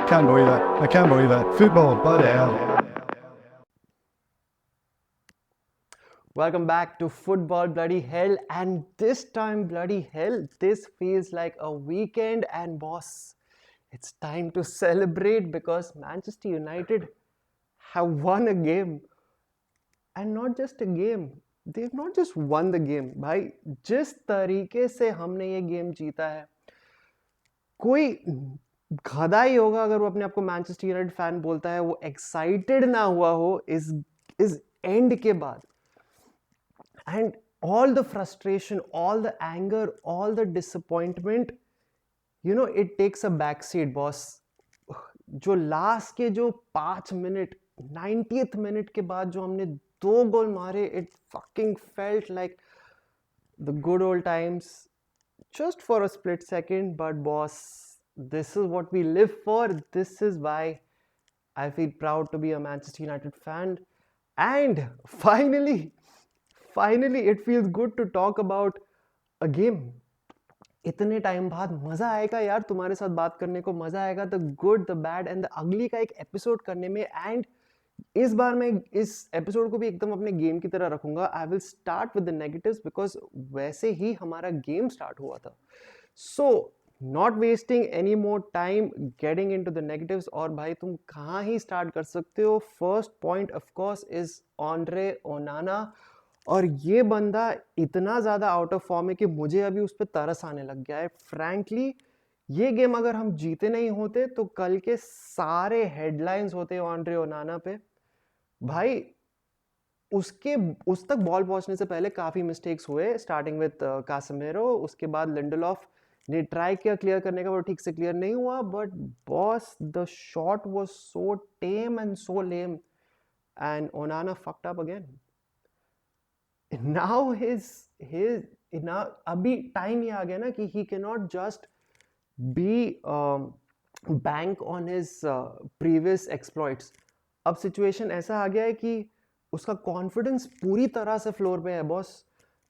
can't believe it. I can't believe it. Football, bloody hell. Welcome back to Football Bloody Hell, and this time, bloody hell, this feels like a weekend. And boss, it's time to celebrate because Manchester United have won a game, and not just a game. They've not just won the game, भाई जिस तरीके से हमने ये game जीता है, कोई गधा ही होगा अगर वो अपने आप को मैनचेस्टर यूनाइटेड फैन बोलता है, वो एक्साइटेड ना हुआ हो इस एंड के बाद. And all the frustration, all the anger, all the disappointment, it takes a backseat, boss. जो लास्ट के जो 5 मिनट 90th मिनट के बाद जो हमने 2 गोल मारे, it fucking felt like the good old times just for a split second. But boss, this is what we live for. This is why I feel proud to be a Manchester United fan. And finally it feels good to talk about a game. इतने time बाद मजा आएगा यार तुम्हारे साथ बात करने को, मजा आएगा the good the bad and the ugly का एक एपिसोड करने में. एंड इस बार मैं इस एपिसोड को भी एकदम अपने गेम की तरह रखूंगा. I will start with the negatives because वैसे ही हमारा गेम स्टार्ट हुआ था. So not wasting any more time getting into the negatives. और भाई तुम कहाँ ही स्टार्ट कर सकते हो. First point of course is Andre ओनाना. और ये बंदा इतना ज़्यादा आउट ऑफ फॉर्म है कि मुझे अभी उस पर तरस आने लग गया है. फ्रैंकली ये गेम अगर हम जीते नहीं होते तो कल के सारे हेडलाइंस होते आंद्रे ओनाना पे. भाई उस तक बॉल पहुंचने से पहले काफ़ी मिस्टेक्स हुए, स्टार्टिंग विद कासेमेरो. उसके बाद लिंडलॉफ ने ट्राई किया क्लियर करने का, वो ठीक से क्लियर नहीं हुआ. But boss, the shot was so time and so lame and ओनाना fucked up again. now his now अभी टाइम ये आ गया ना कि he cannot just be bank on his previous exploits. अब सिचुएशन ऐसा आ गया है कि उसका कॉन्फिडेंस पूरी तरह से फ्लोर पे है बॉस.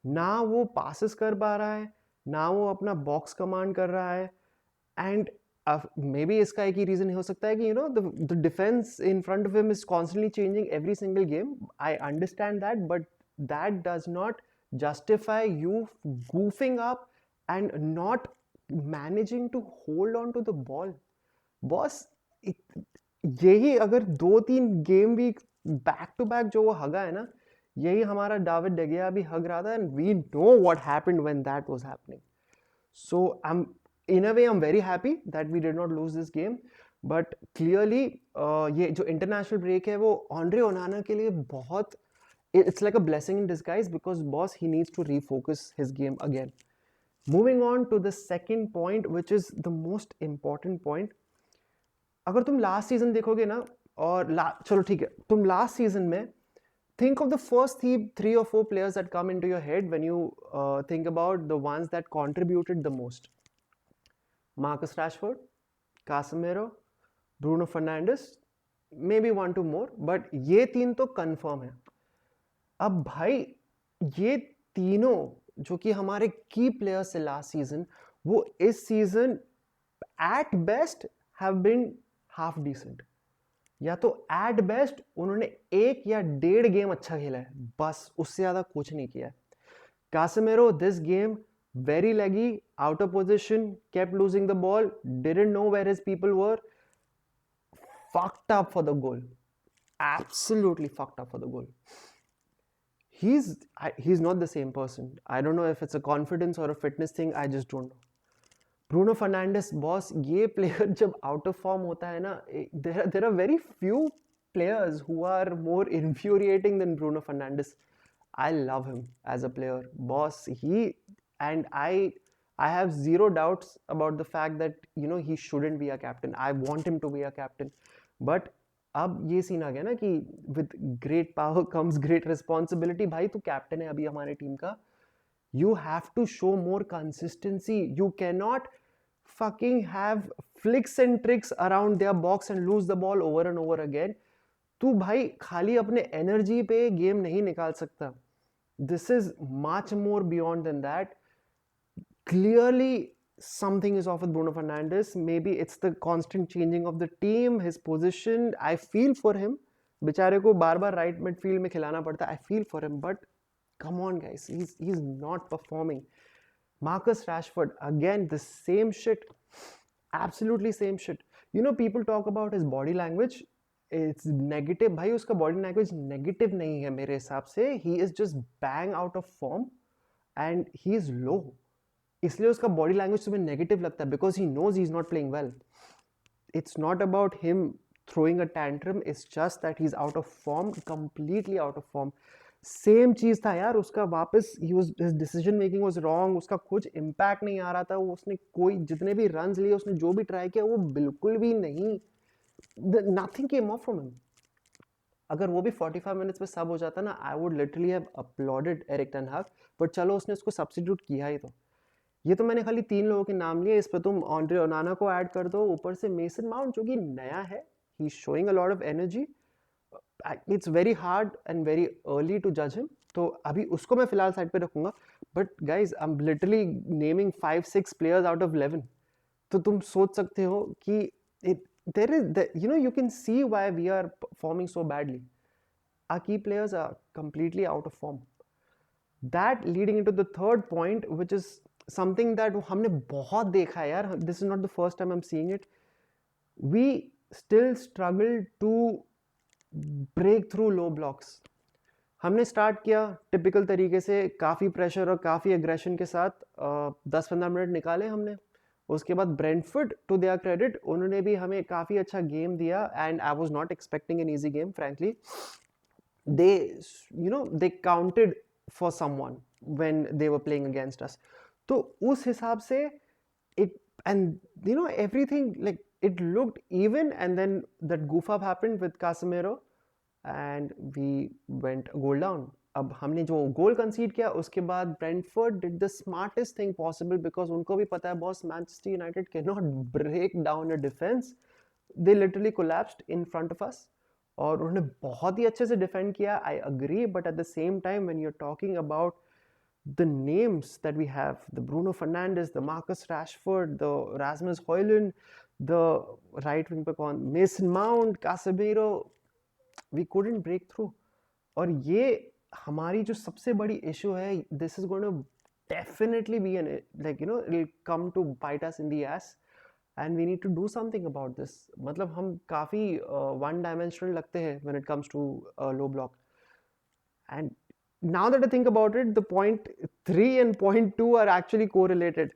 ना वो पासेस कर पा रहा है, ना वो अपना बॉक्स कमांड कर रहा है. एंड मे बी इसका एक ही रीजन हो सकता है कि the defence in front of him is constantly changing every single game. I understand that, but that does not justify you goofing up and not managing to hold on to the ball. Boss, यही अगर 2-3 game week back to back जो वो हगा है ना, यही हमारा David डेगिया भी हग रहा था. And we know what happened when that was happening. So I'm very happy that we did not lose this game. But clearly ये जो इंटरनेशनल ब्रेक है वो आंद्रे ओनाना के लिए बहुत, it's like a blessing in disguise because boss, he needs to refocus his game again. Moving on to the second point, which is the most important point. अगर तुम last season देखोगे ना, और चलो ठीक है, तुम लास्ट सीजन में think of the first 3 or 4 players that come into your head when you think about the ones that contributed the most. Marcus Rashford, Casemiro, Bruno Fernandes, maybe 1-2 more, but ये 3 तो confirm है. अब भाई ये तीनों जो कि हमारे की प्लेयर्स से लास्ट सीजन, वो इस season at best have been half decent. या तो एट बेस्ट उन्होंने 1 या 1.5 गेम अच्छा खेला है, बस उससे ज्यादा कुछ नहीं किया है. Casemiro this game very leggy, out of position, kept losing the ball, didn't know where his people were, fucked up for the goal, absolutely fucked up for the goal. He's not the same person. I don't know if it's a confidence or a fitness thing. I just don't know. Bruno Fernandes, boss, ये player जब out of form होता है ना, there are very few players who are more infuriating than Bruno Fernandes. I love him as a player, boss. I have zero doubts about the fact that he shouldn't be a captain. I want him to be a captain, but अब ये scene आ गया ना कि with great power comes great responsibility. भाई तू captain है अभी हमारे टीम का, you have to show more consistency. You can not fucking have flicks and tricks around their box and lose the ball over and over again. तू भाई खाली अपने एनर्जी पे गेम नहीं निकाल सकता. This is much more beyond than that. Clearly something is off with Bruno Fernandes. Maybe it's the constant changing of the team, his position. I feel for him. बेचारे को बार बार राइट मिडफील्ड में खिलाना पड़ता है. I feel for him, but come on, guys, he's not performing. Marcus Rashford, again, the same shit. Absolutely same shit. You know, people talk about his body language. It's negative. भाई उसका body language negative नहीं है मेरे हिसाब से. He is just bang out of form and he is low. इसलिए उसका body language तुम्हें negative लगता है because he knows he's not playing well. It's not about him throwing a tantrum. It's just that he's out of form, completely out of form. Same चीज था यार उसका वापस. his decision making was wrong. उसका कुछ impact नहीं आ रहा था. उसने कोई जितने भी runs लिए उसने जो भी ट्राई किया वो बिल्कुल भी नहीं. Nothing came off from him. अगर वो भी 45 मिनट्स में सब हो जाता ना, I would literally have applauded Eric Ten Hag. But चलो उसने उसको सब्स्टिट्यूट किया ही. तो ये तो मैंने खाली 3 लोगों के नाम लिए. इस पर तुम ऑन्ड्रे ओनाना को ऐड कर दो, ऊपर से मेसन माउंट जो कि नया है. He is showing a lot of energy. It's very hard and very early to जज हिम. तो अभी उसको मैं फिलहाल साइड पे रखूंगा. But guys I am literally naming 5-6 players out of 11. तो तुम सोच सकते हो कि there is you can see why we are performing so badly. Our key players are completely out of form. That leading into the third point, which is something that हमने बहुत देखा है यार. This is not the first time I'm seeing it. We still struggle to break through low blocks. हमने start किया typical तरीके से, काफ़ी प्रेशर और काफ़ी एग्रेशन के साथ. 10-15 मिनट निकाले हमने. उसके बाद ब्रेंटफोर्ड, टू देयर क्रेडिट, उन्होंने भी हमें काफ़ी अच्छा गेम दिया. And I was not expecting an easy game frankly. they counted for someone when they were playing against us. तो उस हिसाब से everything, like, it looked even, and then that goof up happened with Casemiro and we went goal down. अब हमने जो गोल कंसीड किया उसके बाद Brentford did the smartest thing possible, because उनको भी पता है boss Manchester United can not break down a defence. They literally collapsed in front of us और उन्होंने बहुत ही अच्छे से डिफेंड किया. I agree, but at the same time when you are talking about the names that we have, the Bruno Fernandes, the Marcus Rashford, the Rasmus Højlund, the right wing पे कौन, Mason Mount, Casemiro, we couldn't break through. और ये हमारी जो सबसे बड़ी issue है, this is going to definitely be it'll come to bite us in the ass and we need to do something about this. मतलब हम काफ़ी one dimensional लगते हैं when it comes to low block. And now that I think about it, the point 3 and point 2 are actually correlated.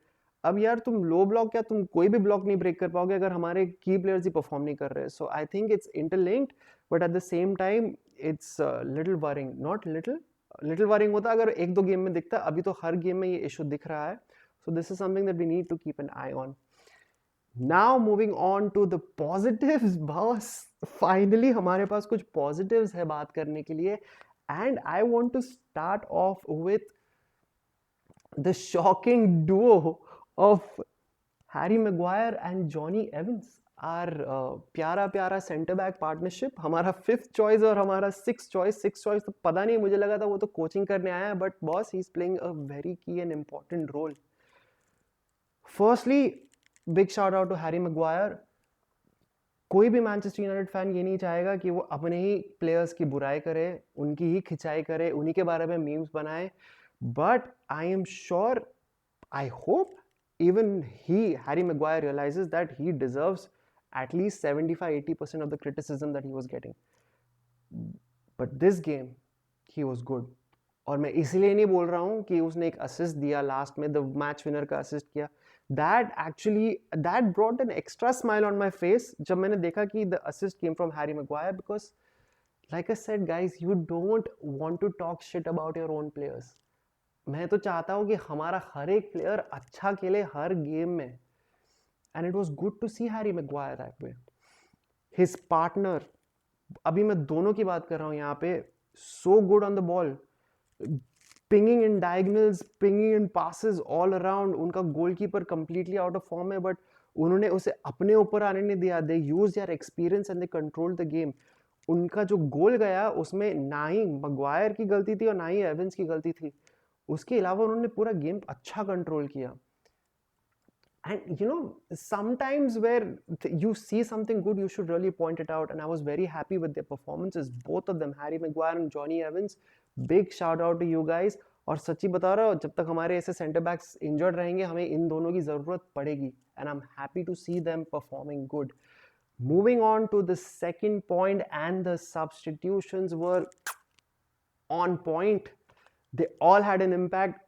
अब यार तुम लो block क्या तुम कोई भी ब्लॉक नहीं ब्रेक कर पाओगे अगर हमारे की प्लेयर्स ही परफॉर्म नहीं कर रहे. So I think it's interlinked, but at the same time it's little worrying. Not little worrying होता अगर 1-2 गेम में दिखता. अभी तो हर गेम में ये इशू दिख रहा है. So this is something that we need to keep an eye on. Now moving on to the positives. Boss finally हमारे पास कुछ पॉजिटिव्स है बात करने के लिए. And I want to start off with the shocking duo of Harry Maguire and Johnny Evans. Our प्यारा centre back partnership. हमारा 5th चॉइस और हमारा 6th चॉइस तो पता नहीं, मुझे लगा था वो तो कोचिंग करने आया है, but boss he is playing a very key and important role. Firstly big shout out to Harry Maguire. कोई भी मैनचेस्टर यूनाइटेड फैन ये नहीं चाहेगा कि वो अपने ही प्लेयर्स की बुराई करे, उनकी ही खिंचाई करे, उन्हीं के बारे में मीम्स बनाए. But I am sure, I hope even Harry Maguire realises that he deserves at least 75-80% of the criticism that he was getting. But this game he was good. और मैं इसलिए नहीं बोल रहा हूँ कि उसने एक असिस्ट दिया लास्ट में, द मैच विनर का असिस्ट किया. that brought an extra smile on my face जब मैंने देखा कि the assist came from Harry Maguire, because like I said guys, you don't want to talk shit about your own players. मैं तो चाहता हूँ कि हमारा हर एक प्लेयर अच्छा खेले हर गेम में. And it was good to see Harry Maguire that way. His partner, अभी मैं दोनों की बात कर रहा हूँ यहाँ पे, so good on the ball, pinging in diagonals, pinging in passes all around. उनका goalkeeper completely out of form है, but उन्होंने उसे अपने ऊपर आने नहीं दिया. They used their experience and they controlled the game. उनका जो गोल गया उसमें ना ही मगवायर की गलती थी और ना ही एवंस की गलती थी. उसके अलावा उन्होंने पूरा गेम अच्छा कंट्रोल किया. And you know, sometimes where you see something good, you should really point it out. And I was very happy with their performances, both of them, Harry Maguire and Johnny Evans. Big shout out to you guys. और सच्ची बता रहा हूँ, जब तक हमारे ऐसे centre backs injured रहेंगे, हमें इन दोनों की ज़रूरत पड़ेगी. And I am happy to see them performing good. Moving on to the second point, and the substitutions were on point. They all had an impact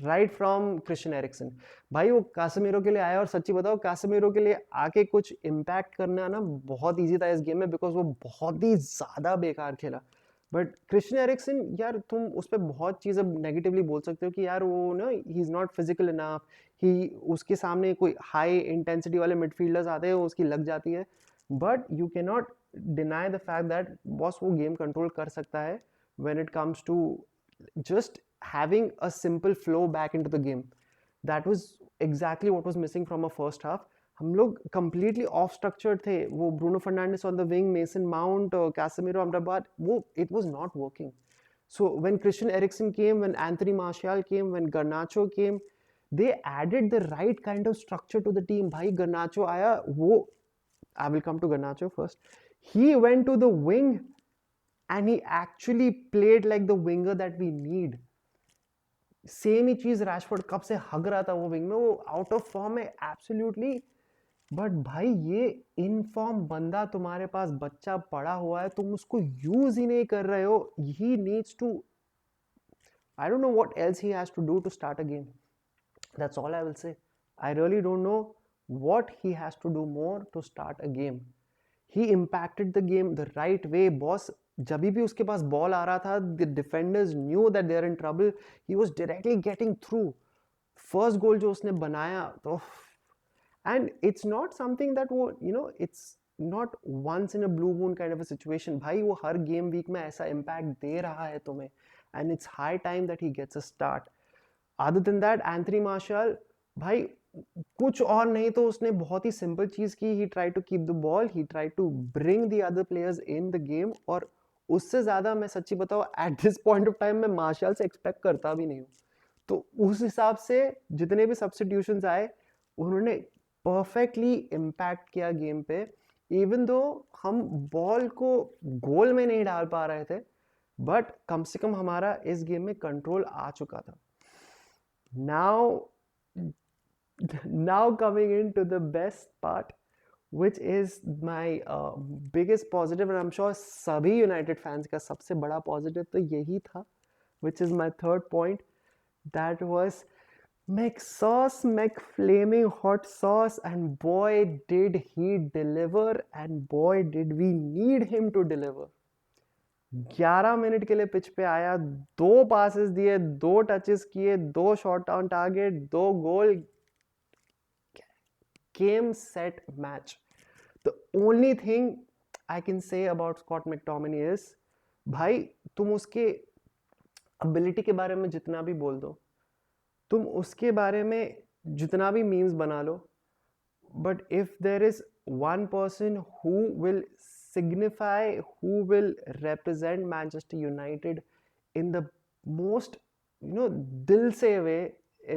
right from Christian Eriksen. भाई वो कासेमीरो के लिए आया, और सच्ची बताओ कासेमीरो के लिए आके कुछ इम्पैक्ट करना ना बहुत इजी था इस गेम में, बिकॉज वो बहुत ही ज़्यादा बेकार खेला. बट क्रिश्चियन एरिक्सन, यार तुम उस पर बहुत चीज़ें नेगेटिवली बोल सकते हो कि यार वो ना, he is not physical enough, he उसके सामने कोई हाई इंटेंसिटी वाले मिडफील्डर्स आते हैं, उसकी लग जाती है. But you can not deny the fact that boss वो गेम कंट्रोल कर सकता है when it comes to just having a simple flow back into the game. That was exactly what was missing from our first half. हम लोग completely off structured थे. वो Bruno Fernandes on the wing, Mason Mount, Casemiro, Amrabat, वो it was not working. So when Christian Eriksen came, when Anthony Martial came, when Garnacho came, they added the right kind of structure to the team. भाई Garnacho आया, वो I will come to Garnacho first. He went to the wing and he actually played like the winger that we need. Same ही चीज Rashford कब से हग रहा था वो विंग में, वो आउट ऑफ फॉर्म है एब्सोल्युटली. बट भाई ये इन फॉर्म बंदा तुम्हारे पास बच्चा पड़ा हुआ है, तुम उसको यूज ही नहीं कर रहे हो. He needs to, I don't know what else he has to do to start a game. That's all I will say. I really don't know what he has to do more to start a game. He impacted the game the right way. Boss जब भी उसके पास ball आ रहा था, the defenders knew that they are in trouble, he was directly getting through. First गोल जो उसने बनाया तो, and it's not something that वो you know, it's not once in a blue moon kind of a situation. भाई वो हर game week में ऐसा impact दे रहा है तुम्हें, and it's high time that he gets a start. Other than that, Anthony Martial, भाई कुछ और नहीं तो उसने बहुत ही सिंपल चीज की. He try to keep the ball, he try to bring the other players in the game. और उससे ज्यादा मैं सच्ची बताऊं, at this point of time मैं मार्शल से एक्सपेक्ट करता भी नहीं हूं. तो उस हिसाब से जितने भी सब्स्टिट्यूशंस आए, उन्होंने परफेक्टली इम्पैक्ट किया गेम पे. इवन दो हम बॉल को गोल में नहीं डाल पा रहे थे, बट कम से कम हमारा इस गेम में कंट्रोल आ चुका था. Now coming into the best part, which is my biggest positive, and I'm sure सभी United fans का सबसे बड़ा positive तो यही था, which is my third point. That was McSauce, McFlaming Hot Sauce, and boy did he deliver, and boy did we need him to deliver. 11 minute के लिए pitch पे आया, 2 passes दिए, 2 touches किए, 2 shot on target, 2 goal. Game, set, match. The only thing I can say about Scott McTominay is, भाई तुम उसके ability के बारे में जितना भी बोल दो, तुम उसके बारे में जितना भी memes बना लो, but if there is one person who will signify, who will represent Manchester United in the most, you know, दिल से way,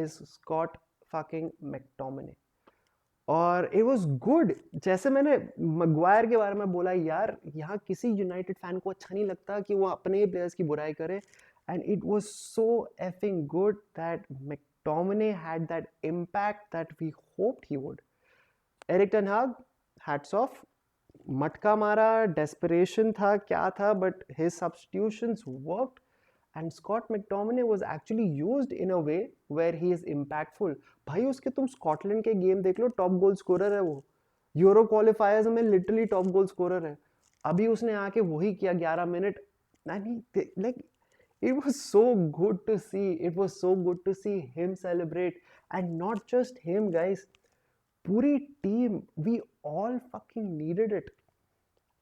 is Scott fucking McTominay. और इट वॉज गुड. जैसे मैंने मैग्वायर के बारे में बोला, यार यहाँ किसी यूनाइटेड फैन को अच्छा नहीं लगता कि वो अपने ही प्लेयर्स की बुराई करे, and it was so effing good that McTominay had that impact that we hoped he would. Erik ten Hag, hats off. मटका मारा, डेस्परेशन था क्या था, but his substitutions worked. And Scott McTominay was actually used in a way where he is impactful. भाई उसके तुम Scotland के game देख लो, टॉप गोल स्कोरर है वो. यूरो क्वालिफायर्स में लिटरली टॉप गोल स्कोरर है. अभी उसने आके वही किया 11 minute. Like it was so good to see. It was so good to see him celebrate, and not just him, guys. पूरी team, we all fucking needed it.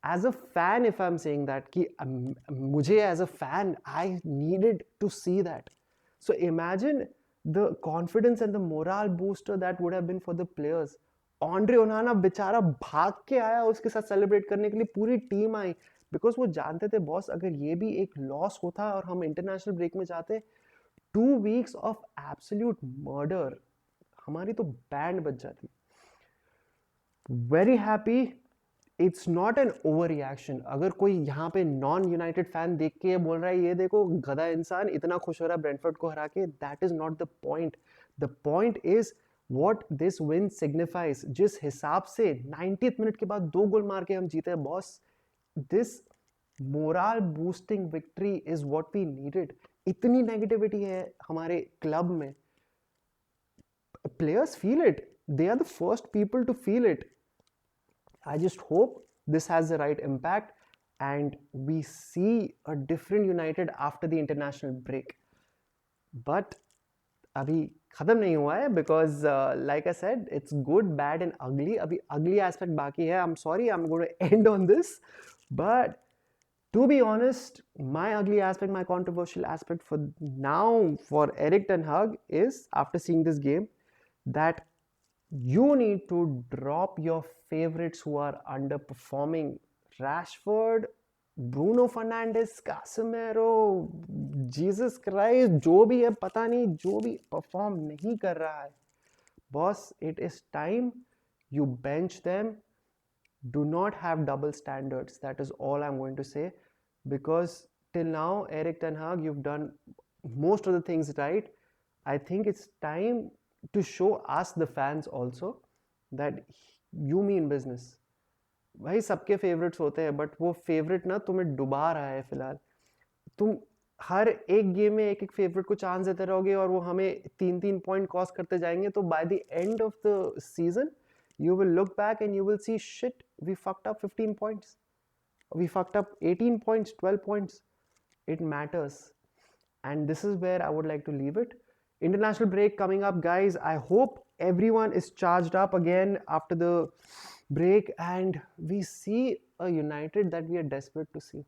As a fan, if I'm saying that, कि मुझे as a fan, I needed to see that. So imagine the confidence and the morale booster that would have been for the players. Andre Onana बेचारा भाग के आया उसके साथ celebrate करने के लिए, पूरी टीम आई, बिकॉज वो जानते थे बॉस अगर ये भी एक लॉस होता और हम इंटरनेशनल ब्रेक में जाते, 2 weeks of absolute murder, हमारी तो बैंड बज जाती. Very happy. It's not an over reaction. अगर कोई यहाँ पे नॉन यूनाइटेड फैन देख के बोल रहा है ये देखो गधा इंसान इतना खुश हो रहा है ब्रेंटफोर्ड को हरा के, that is not the point. The point is what this win signifies. जिस हिसाब से 90th मिनट के बाद 2 गोल मार के हम जीते boss, this moral boosting victory is what we needed. इतनी नेगेटिविटी है हमारे क्लब में. Players feel it. They are the first people to feel it. I just hope this has the right impact and we see a different United after the international break. But अभी खत्म नहीं हुआ है because like I said, it's good, bad and ugly. अभी ugly aspect बाकी है. I'm sorry, I'm going to end on this. But to be honest, my ugly aspect, my controversial aspect for now for Erik ten Hag is, after seeing this game, that you need to drop your favorites who are underperforming. Rashford, Bruno Fernandes, Casemiro, Jesus Christ, जो भी है पता नहीं, जो भी perform नहीं कर रहा है. Boss, it is time you bench them. Do not have double standards. That is all I'm going to say. Because till now, Erik ten Hag, you've done most of the things right. I think it's time to show us the fans also that you mean business. भाई सबके favourites होते हैं but वो favourite ना तुम्हें डुबा रहा है फिलहाल. तुम हर एक गेम में एक एक फेवरेट को चांस देते रहोगे और वो हमें 3-3 पॉइंट कॉस्ट करते जाएंगे. तो by the end of the season you will look back and you will see shit, we fucked up 15 points, we fucked up 18 points, 12 points. It matters. And this is where I would like to leave it. International break coming up, guys. I hope everyone is charged up again after the break and we see a United that we are desperate to see.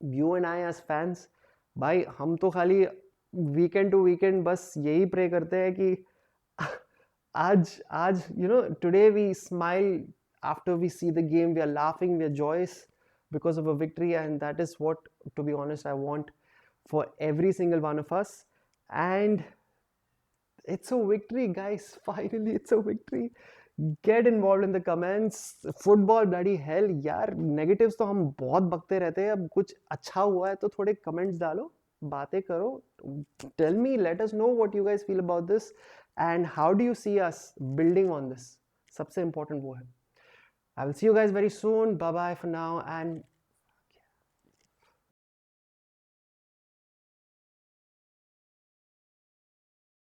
You and I as fans, भाई हम तो खाली weekend to weekend बस यही pray करते हैं कि आज you know, today we smile after we see the game, we are laughing, we are joyous because of a victory, and that is what, to be honest, I want for every single one of us. And it's a victory, guys. Finally it's a victory. Get involved in the comments. Football bloody hell यार, negatives तो हम बहुत बकते रहते हैं. अब कुछ अच्छा हुआ है तो थोड़े comments डालो, बातें करो. Tell me, let us know what you guys feel about this and how do you see us building on this. सबसे important वो है. I will see you guys very soon. Bye bye for now and